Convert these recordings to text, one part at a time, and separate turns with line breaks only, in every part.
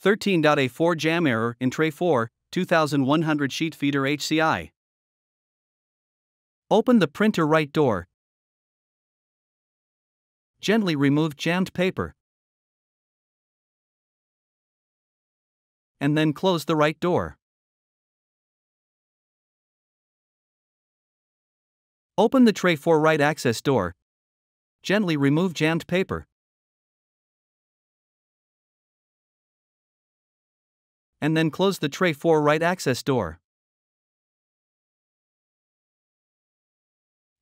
13.A4 jam error in tray 4, 2100 sheet feeder HCI. Open the printer right door. Gently remove jammed paper. And then close the right door. Open the tray 4 right access door. Gently remove jammed paper. And then close the tray 4 right access door.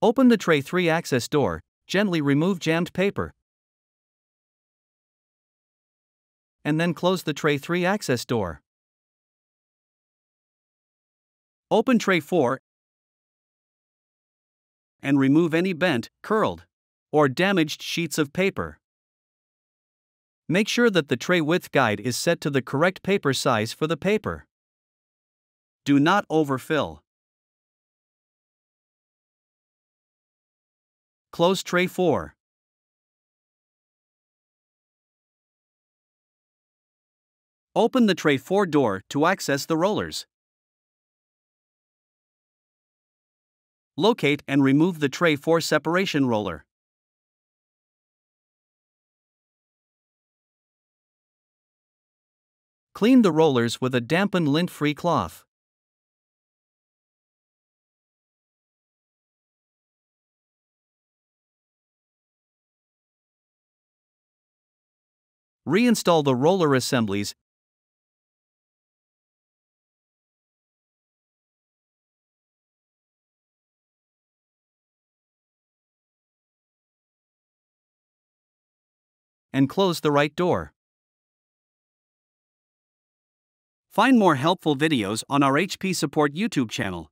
Open the tray 3 access door. Gently remove jammed paper. And then close the tray 3 access door. Open tray 4 and remove any bent, curled, or damaged sheets of paper. Make sure that the tray width guide is set to the correct paper size for the paper. Do not overfill. Close tray 4. Open the tray 4 door to access the rollers. Locate and remove the tray 4 separation roller. Clean the rollers with a dampened lint-free cloth. Reinstall the roller assemblies and close the right door. Find more helpful videos on our HP Support YouTube channel.